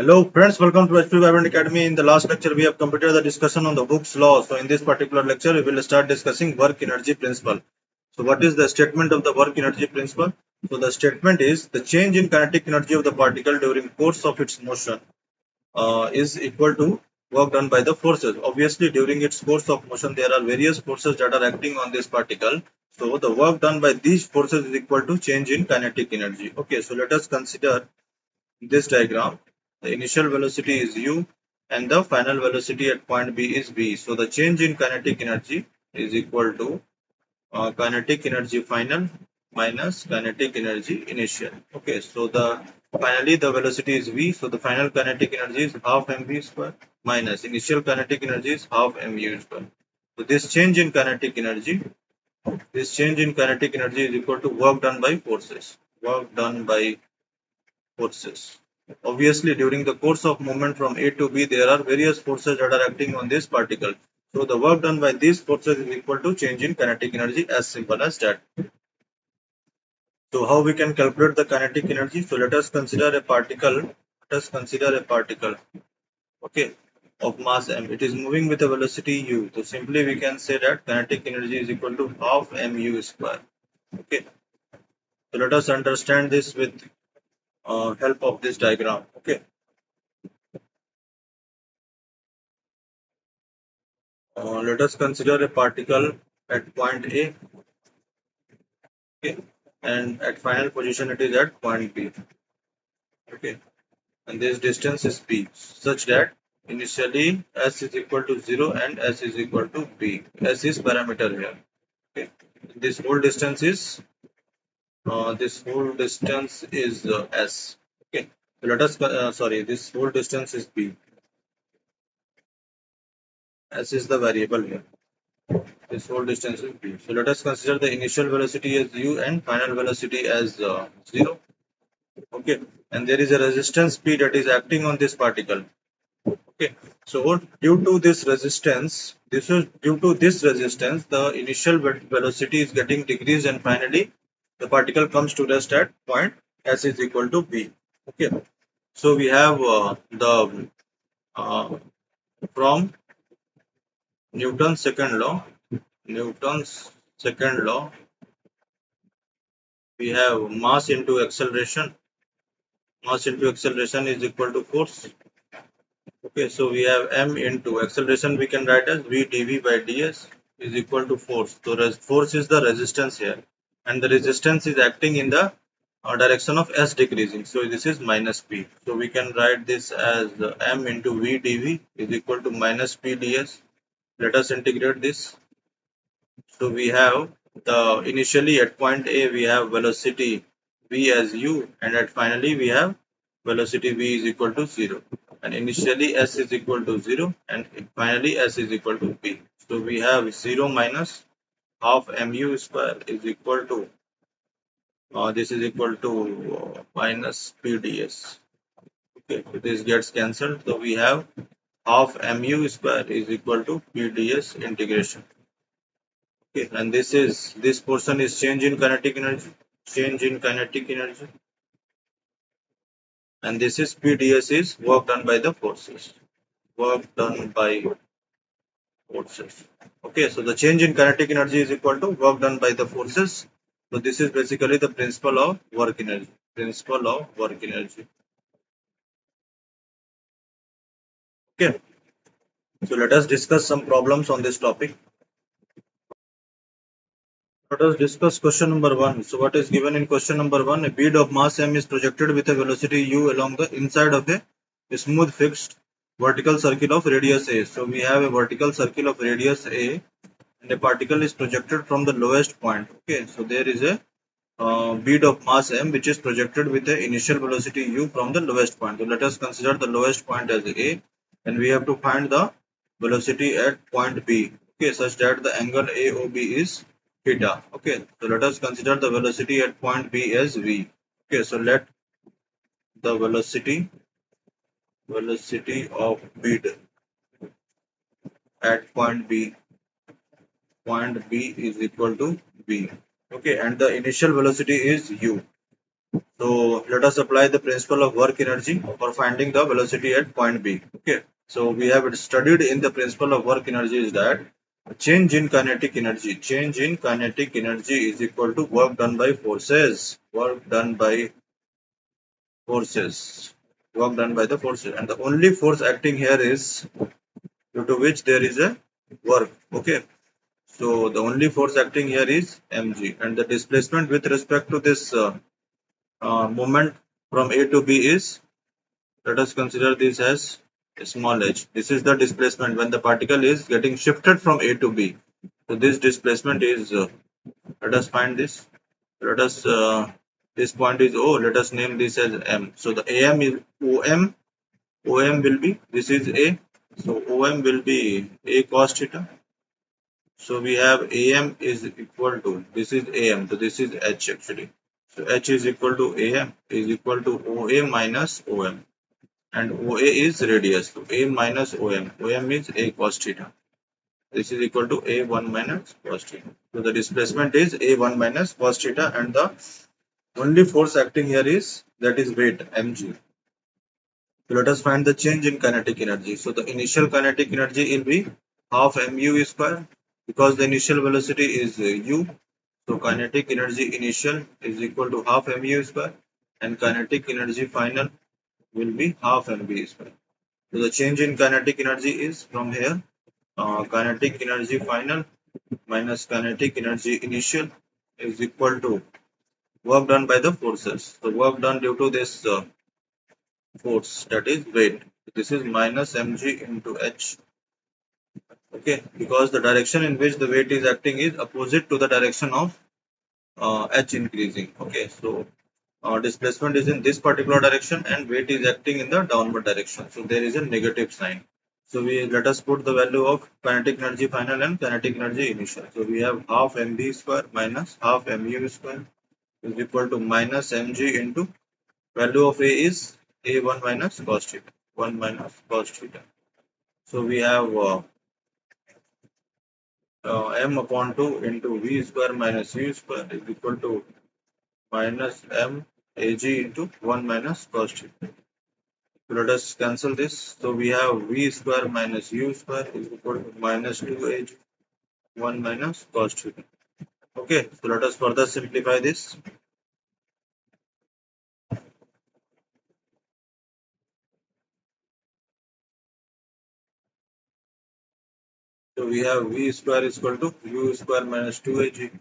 Hello friends, welcome to HP Vibrant Academy. In the last lecture, we have completed the discussion on the Hooke's law. So in this particular lecture, we will start discussing work energy principle. So what is the statement of the work energy principle? So the statement is the change in kinetic energy of the particle during course of its motion is equal to work done by the forces. Obviously, during its course of motion, there are various forces that are acting on this particle. So the work done by these forces is equal to change in kinetic energy. Okay, so let us consider this diagram. The initial velocity is u and the final velocity at point B is v. So the change in kinetic energy is equal to kinetic energy final minus kinetic energy initial. Okay, so finally the velocity is v. So the final kinetic energy is half mv square minus initial kinetic energy is half mu square. So this change in kinetic energy is equal to work done by forces. Work done by forces. Obviously, during the course of movement from A to B, there are various forces that are acting on this particle. So the work done by these forces is equal to change in kinetic energy, as simple as that. So how we can calculate the kinetic energy? So let us consider a particle. Okay, of mass m. It is moving with a velocity u. So simply we can say that kinetic energy is equal to half mu square. Okay. So let us understand this with help of this diagram. Okay. Let us consider a particle at point A, okay, and at final position it is at point B, okay, and this distance is b, such that initially s is equal to 0 and s is equal to b. S is parameter here. Okay, this whole distance is s. Okay, so let us this whole distance is b. S is the variable here. This whole distance is b. So let us consider the initial velocity as u and final velocity as 0. Okay, and there is a resistance p that is acting on this particle. Okay, so due to this resistance, the initial velocity is getting decreased, and finally the particle comes to rest at point s is equal to b. Okay, so we have the from Newton's second law. Newton's second law, we have mass into acceleration. Mass into acceleration is equal to force. Okay, so we have m into acceleration, we can write as v dv by ds is equal to force. So force is the resistance here, and the resistance is acting in the direction of s decreasing. So this is minus p. So we can write this as m into v dv is equal to minus p ds. Let us integrate this. So we have the initially at point A we have velocity v as u, and at finally we have velocity v is equal to 0, and initially s is equal to 0 and finally s is equal to b. So we have 0 minus half mu square is equal to this is equal to minus p ds. Okay, so this gets cancelled. So we have half mu square is equal to p ds integration. Okay, and this portion is change in kinetic energy, and this is PDS is work done by the forces, Okay, so the change in kinetic energy is equal to work done by the forces. So this is basically the principle of work energy. Okay, so let us discuss some problems on this topic. Let us discuss question number 1. So what is given in question number 1? A bead of mass m is projected with a velocity u along the inside of a smooth fixed vertical circle of radius a. So we have a vertical circle of radius a, and a particle is projected from the lowest point. Okay, so there is a bead of mass m which is projected with the initial velocity u from the lowest point. So let us consider the lowest point as a, and we have to find the velocity at point b, okay, such that the angle AOB is theta. Okay, so let us consider the velocity at point b as v. Okay, so let the velocity of bead at point b is equal to v. Okay, and the initial velocity is u. So let us apply the principle of work energy for finding the velocity at point B. Okay. So we have studied in the principle of work energy is that change in kinetic energy. Change in kinetic energy is equal to work done by forces. Work done by forces. Work done by the forces. And the only force acting here is due to which there is a work. Okay. So the only force acting here is mg, and the displacement with respect to this moment from A to B is, let us consider this as small h. This is the displacement when the particle is getting shifted from A to B. So this displacement is, let us find this. Let us, this point is O. Let us name this as M. So the AM is OM. OM will be, this is A. So OM will be A cos theta. So we have AM is equal to, this is AM. So this is H actually. So H is equal to AM is equal to OA minus OM. And OA is radius. So A minus OM. OM is A cos theta. This is equal to A1 minus cos theta. So the displacement is A1 minus cos theta, and the only force acting here is, that is weight mg. So let us find the change in kinetic energy. So the initial kinetic energy will be half mu square because the initial velocity is u. So kinetic energy initial is equal to half mu square, and kinetic energy final will be half mv square. So the change in kinetic energy is from here, kinetic energy final minus kinetic energy initial is equal to work done by the forces. So work done due to this force, that is weight. This is minus mg into h. Okay, because the direction in which the weight is acting is opposite to the direction of h increasing. Okay, so displacement is in this particular direction and weight is acting in the downward direction. So there is a negative sign. So we let us put the value of kinetic energy final and kinetic energy initial. So we have half mv square minus half mu square is equal to minus mg into value of a is a1 minus cos theta. 1 minus cos theta. So we have m upon 2 into v square minus u square is equal to minus m ag into 1 minus cos theta. So let us cancel this. So we have v square minus u square is equal to minus 2ag 1 minus cos theta. Okay, so let us further simplify this. So we have v square is equal to u square minus 2ag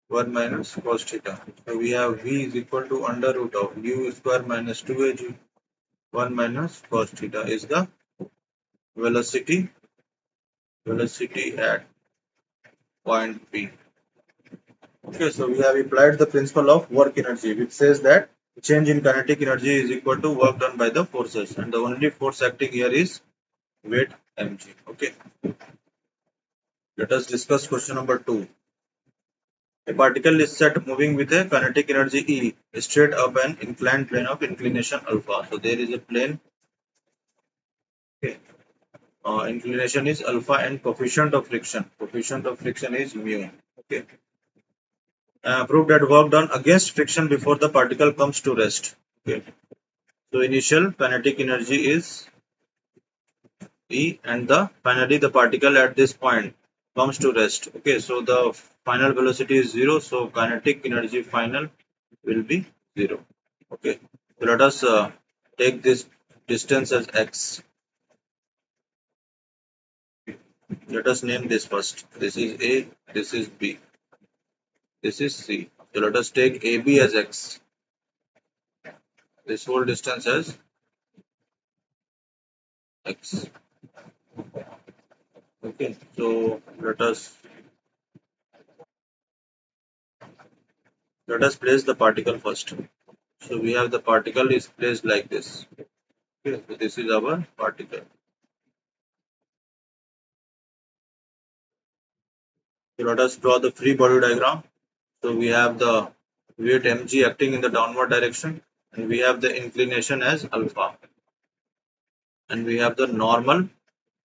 1 minus cos theta. So we have v is equal to under root of u square minus 2ag 1 minus cos theta is the velocity at point P. Okay, so we have applied the principle of work energy, which says that change in kinetic energy is equal to work done by the forces, and the only force acting here is weight mg. Okay, let us discuss question number 2. A particle is set moving with a kinetic energy E straight up an inclined plane of inclination alpha. So there is a plane. Okay. Inclination is alpha and coefficient of friction. Coefficient of friction is mu. Okay. Prove that work done against friction before the particle comes to rest. Okay. So initial kinetic energy is E, and finally the particle at this point comes to rest. Okay. So the final velocity is 0. So kinetic energy final will be 0. Okay. So let us take this distance as x. Let us name this first. This is A, this is B, this is C. So let us take AB as x. This whole distance as x. Okay. So let us place the particle first. So we have the particle is placed like this. Okay. So this is our particle. So let us draw the free body diagram. So we have the weight mg acting in the downward direction, and we have the inclination as alpha, and we have the normal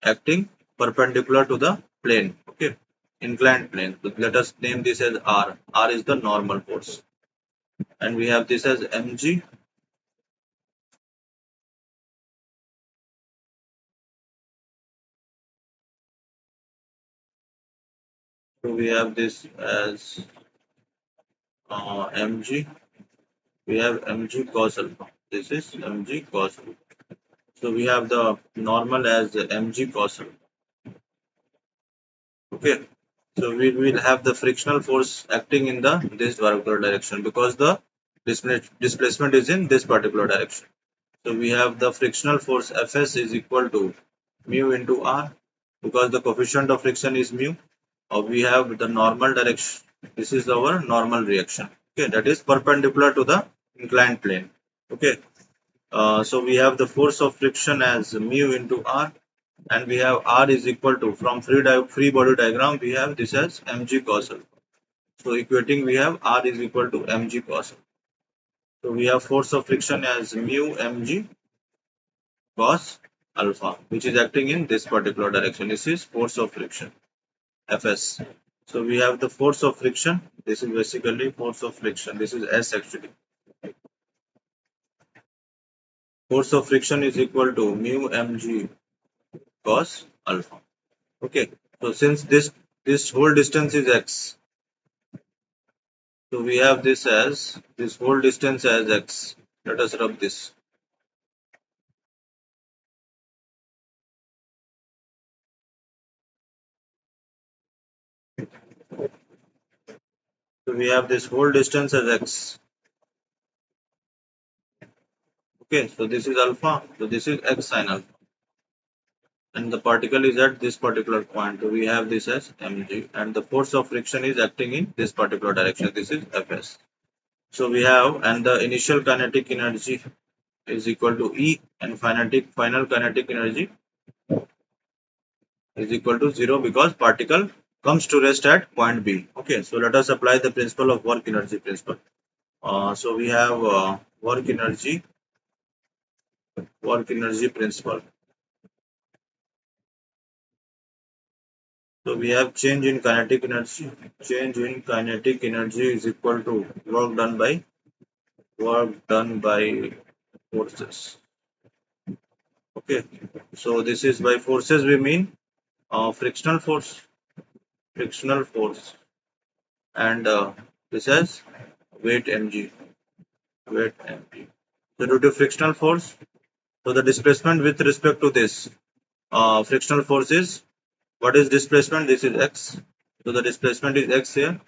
acting perpendicular to the plane. Okay, inclined plane. So let us name this as R. R is the normal force, and we have this as mg. So we have this as mg. We have mg cos alpha. This is mg cos alpha. So we have the normal as mg cos alpha. Okay. So we will have the frictional force acting in the this particular direction because the displacement is in this particular direction. So we have the frictional force Fs is equal to mu into r because the coefficient of friction is mu. We have the normal direction. This is our normal reaction. Okay, that is perpendicular to the inclined plane. Okay, so we have the force of friction as mu into r, and we have r is equal to, from free body diagram we have this as mg cos alpha. So equating we have r is equal to mg cos alpha. So we have force of friction as mu mg cos alpha, which is acting in this particular direction. This is force of friction, Fs. So we have the force of friction. This is basically force of friction. This is S actually. Force of friction is equal to mu mg cos alpha. Okay. So since this whole distance is x, so we have this whole distance as x. Let us rub this. So we have this whole distance as x. Okay. So this is alpha. So this is x sin alpha. And the particle is at this particular point. So we have this as mg, and the force of friction is acting in this particular direction. This is Fs. So we have, and the initial kinetic energy is equal to E, and final kinetic energy is equal to 0 because particle comes to rest at point B. Okay, so let us apply the principle of work energy principle. So we have work energy principle. So we have change in kinetic energy. Change in kinetic energy is equal to work done by forces. Okay, so this is by forces we mean frictional force, and this is weight mg, So due to frictional force, so the displacement with respect to this frictional force is, what is displacement? This is x. So the displacement is x here,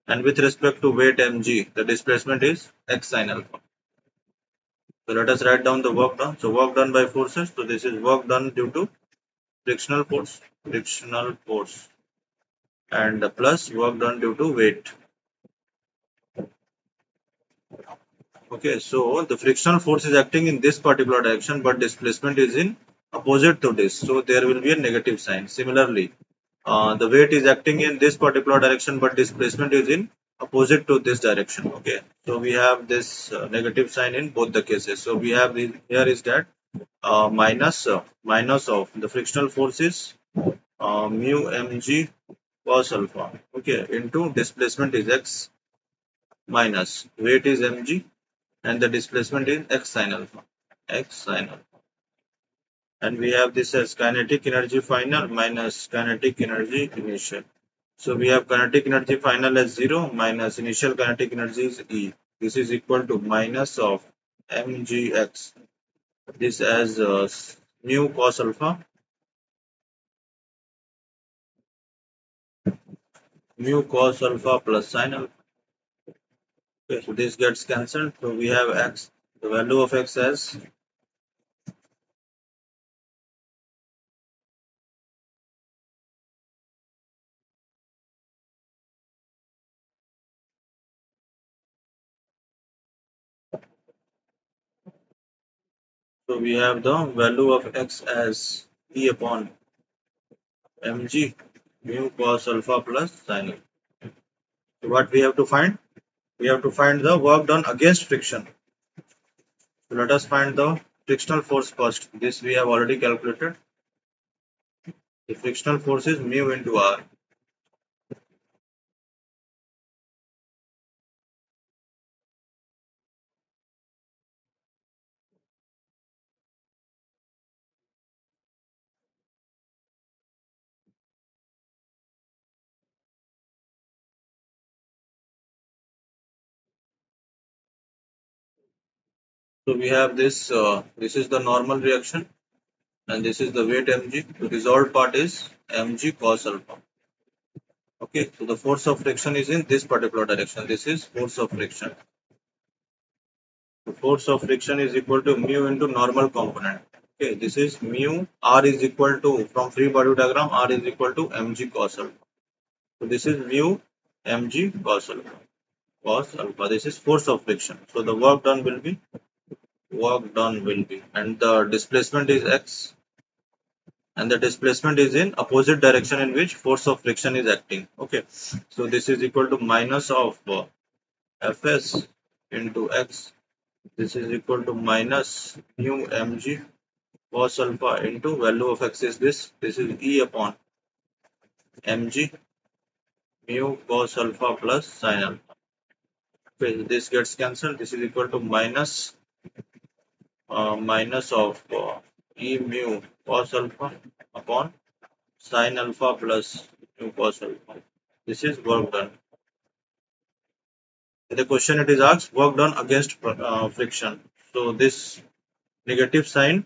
and with respect to weight mg, the displacement is x sin alpha. So let us write down the work done. So work done by forces. So this is work done due to frictional force, and plus work done due to weight. Okay, so the frictional force is acting in this particular direction, but displacement is in opposite to this. So there will be a negative sign. Similarly, the weight is acting in this particular direction, but displacement is in opposite to this direction. Okay, so we have this negative sign in both the cases. So we have here is that minus of the frictional force is mu mg cos alpha. Okay, into displacement is x, minus weight is mg, and the displacement is x sin alpha, and we have this as kinetic energy final minus kinetic energy initial. So we have kinetic energy final as 0 minus initial kinetic energy is E. This is equal to minus of mgx, this as mu cos alpha, plus sin alpha. Okay, so this gets cancelled. So we have x, the value of x as, so we have the value of x as E upon mg mu cos alpha plus sin alpha. So what we have to find? We have to find the work done against friction. So let us find the frictional force first. This we have already calculated. The frictional force is mu into r. So we have this, this is the normal reaction and this is the weight mg. The resolved part is mg cos alpha. Okay, so the force of friction is in this particular direction. This is force of friction. The force of friction is equal to mu into normal component. Okay, this is mu. R is equal to, from free body diagram, R is equal to mg cos alpha. So this is mu mg cos alpha. Cos alpha. This is force of friction. So the work done will be, and the displacement is x, and the displacement is in opposite direction in which force of friction is acting. Okay, so this is equal to minus of fs into x. This is equal to minus mu mg cos alpha into value of x is this. This is e upon mg mu cos alpha plus sin alpha. Okay, this gets cancelled. This is equal to minus minus of e mu cos alpha upon sin alpha plus mu cos alpha. This is work done. In the question it is asked work done against friction. So this negative sign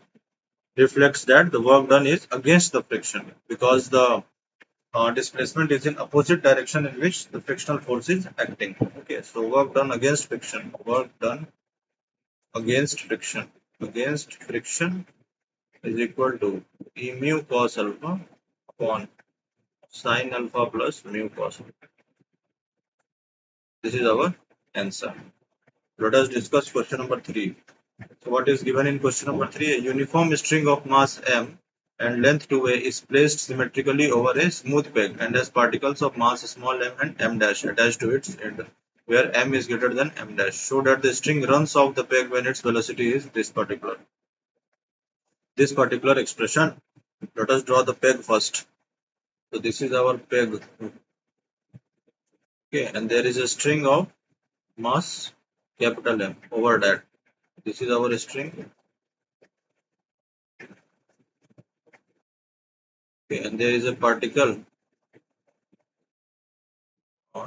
reflects that the work done is against the friction, because the displacement is in opposite direction in which the frictional force is acting. Okay, so work done against friction. Work done against friction. Against friction is equal to e mu cos alpha upon sin alpha plus mu cos alpha. This is our answer. Let us discuss question number 3. So what is given in question number 3? A uniform string of mass m and length 2a is placed symmetrically over a smooth peg and has particles of mass small m and m dash attached to its end, where m is greater than m dash. Show that the string runs off the peg when its velocity is this particular expression. Let us draw the peg first. So this is our peg. Okay, and there is a string of mass capital M over that. This is our string. Okay, and there is a particle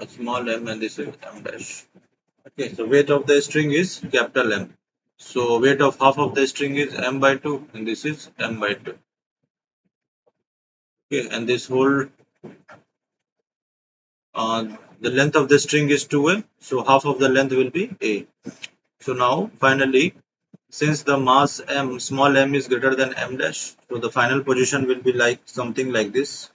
small m, and this is m dash. Okay, so weight of the string is capital M. So weight of half of the string is m by 2, and this is m by 2. Okay, and this whole the length of the string is 2a, so half of the length will be a. So now finally, since the mass m, small m, is greater than m dash, so the final position will be like something like this.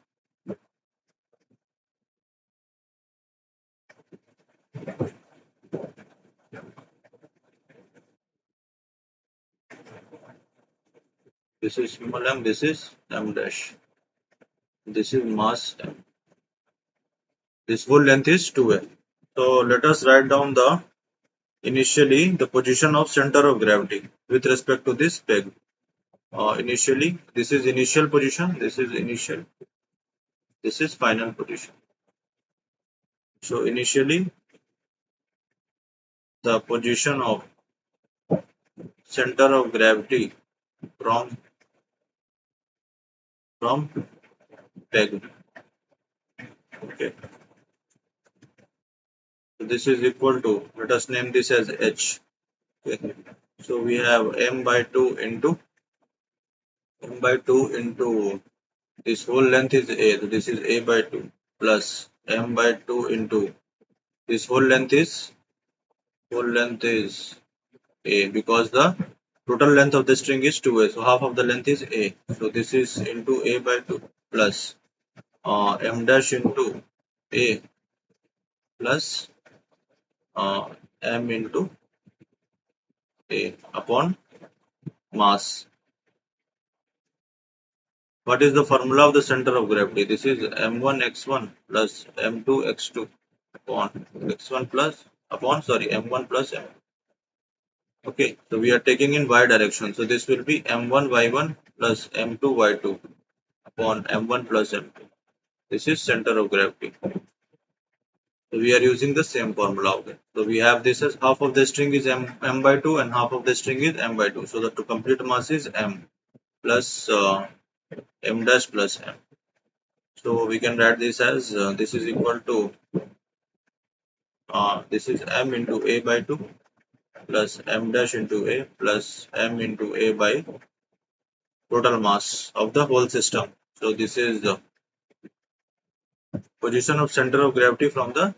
This is small m, this is m dash. This is mass m. This whole length is 2a. So let us write down the initially the position of center of gravity with respect to this peg. Initially, this is initial position, this is initial, this is final position. So initially, the position of center of gravity from peg. Okay. So this is equal to, let us name this as h. Okay. So we have m by 2 into this whole length is a. So this is a by 2 plus m by 2 into this whole length is a, because the total length of the string is 2a. So half of the length is a. So this is into a by 2 plus m dash into a plus m into a upon mass. What is the formula of the center of gravity? This is m1 x1 plus m2 x2 upon x1 plus m1 plus m. Okay, so we are taking in y direction. So this will be m1 y1 plus m2 y2 upon m1 plus m2. This is center of gravity. So we are using the same formula. Okay. So we have this as half of the string is m by 2 and half of the string is m by 2. So the complete mass is m plus m dash plus m. So we can write this as this is equal to this is m into a by 2 plus m dash into A plus m into A by total mass of the whole system. So this is the position of center of gravity from the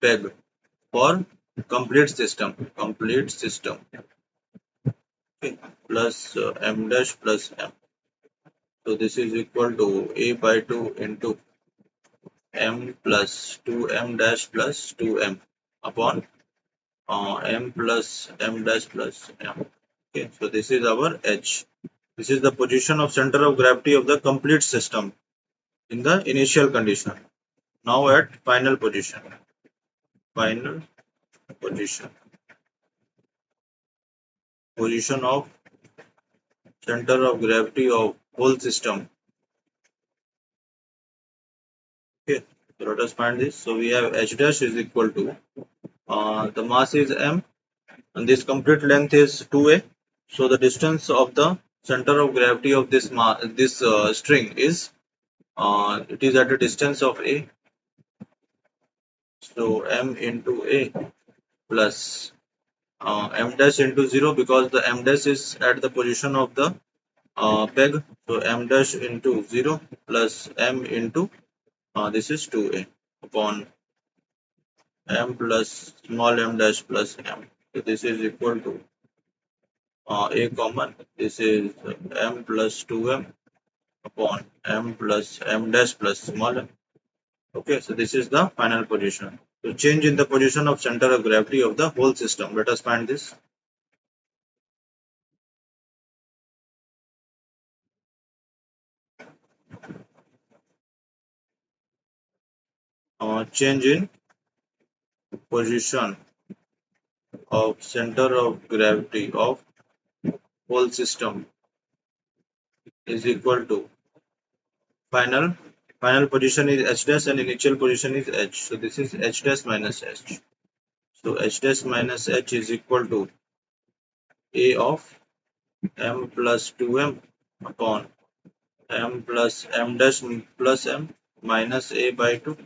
peg for complete system, okay, plus m dash plus m. So this is equal to A by 2 into m plus 2m dash plus 2m upon m plus m dash plus m. Okay, so this is our H. This is the position of center of gravity of the complete system in the initial condition. Now at final position. Final position. Position of center of gravity of whole system. Okay, so let us find this. So we have H dash is equal to the mass is m and this complete length is 2a. So the distance of the center of gravity of this string is it is at a distance of a. So m into a plus m dash into 0 because the m dash is at the position of the peg. So m dash into 0 plus m into this is 2a upon m plus small m dash plus m. So this is equal to a common. This is m plus 2m upon m plus m dash plus small m. Okay, so this is the final position. So change in the position of center of gravity of the whole system. Let us find this. Change in position of center of gravity of whole system is equal to final position is h dash and initial position is h. So this is h dash minus h. So h dash minus h is equal to a of m plus 2m upon m plus m dash plus m minus a by 2.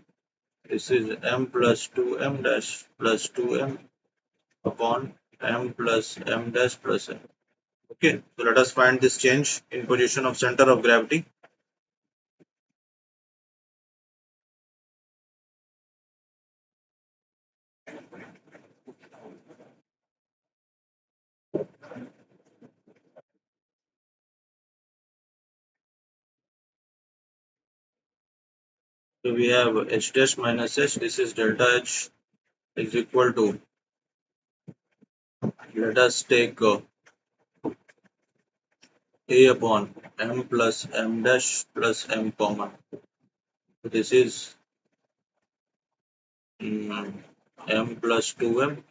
This is m plus 2m dash plus 2m upon m plus m dash plus m. Okay, so let us find this change in position of center of gravity. So we have h dash minus h. This is delta h is equal to, let us take a upon m plus m dash plus m common. So this is m plus 2m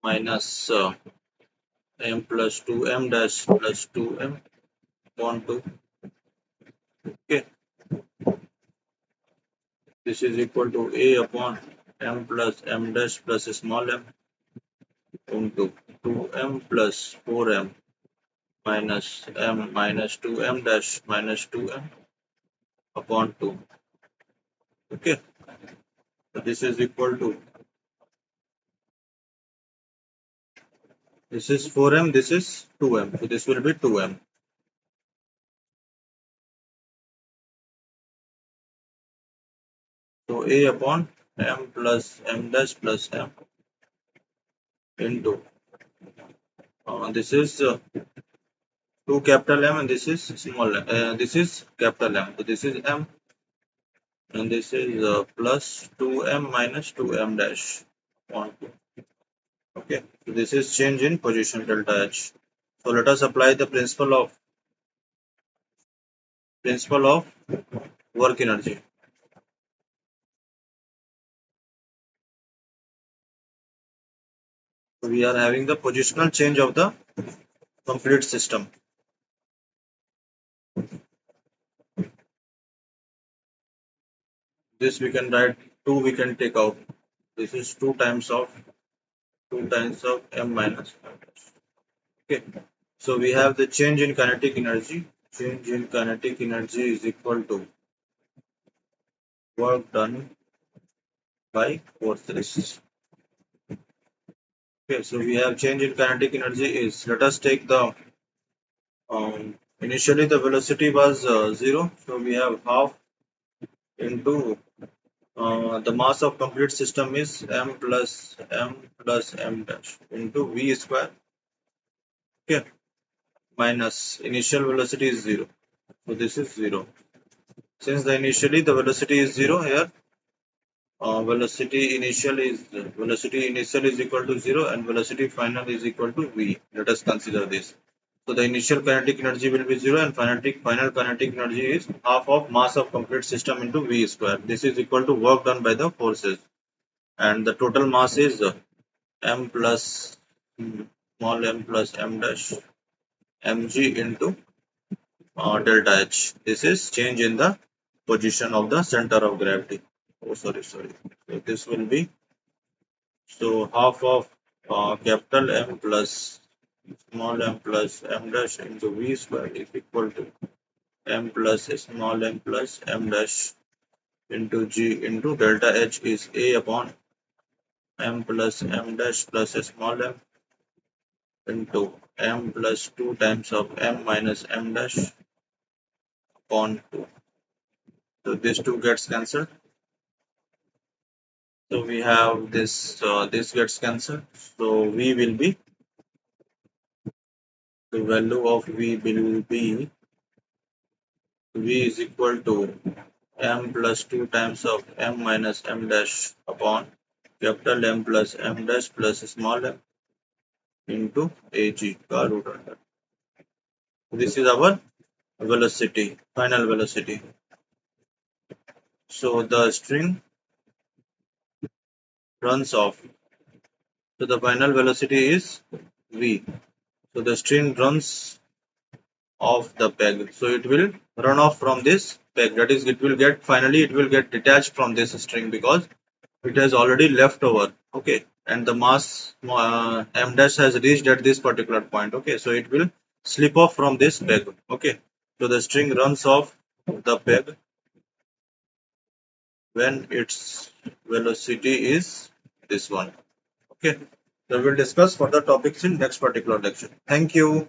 minus m plus 2m dash plus 2m upon 2. Okay, this is equal to a upon m plus m dash plus small m into 2m plus 4m minus m minus 2m dash minus 2m upon 2. Okay, so this is equal to, this is 4m, this is 2m, so this will be 2m. So a upon m plus m dash plus m into this is 2 capital M and this is small m. This is capital M. So this is m and this is plus 2m minus 2m dash upon 2. Okay, so this is change in position delta H. So let us apply the principle of work energy. So we are having the positional change of the complete system. This we can write 2, we can take out. This is 2 times of m minus m dash. Okay, so we have the change in kinetic energy. Change in kinetic energy is equal to work done by forces. Okay, so we have change in kinetic energy is, let us take the initially the velocity was 0, so we have half into the mass of complete system is m plus m dash into v square, okay, minus initial velocity is 0, so this is 0. Since the initially the velocity is 0 here, velocity initial is equal to 0 and velocity final is equal to v. Let us consider this. So the initial kinetic energy will be 0 and final kinetic energy is half of mass of complete system into v square. This is equal to work done by the forces, and the total mass is m plus small m plus m dash mg into delta h. This is change in the position of the center of gravity. Oh, sorry. So this will be, so half of capital M plus small m plus m dash into v square is equal to m plus small m plus m dash into g into delta h is a upon m plus m dash plus small m into m plus 2 times of m minus m dash upon 2. So this 2 gets cancelled. So we have this, this gets cancelled. So v will be, the value of v will be v is equal to m plus 2 times of m minus m dash upon capital M plus m dash plus small m into ag car root under. This is our velocity, final velocity. So the string runs off. So the final velocity is v. So the string runs off the peg. So it will run off from this peg. That is, it will get, finally it will get detached from this string because it has already left over, okay, and the mass m dash has reached at this particular point, okay, so it will slip off from this peg, okay. So the string runs off the peg when its velocity is this one, okay. So we'll discuss further topics in next particular lecture. Thank you.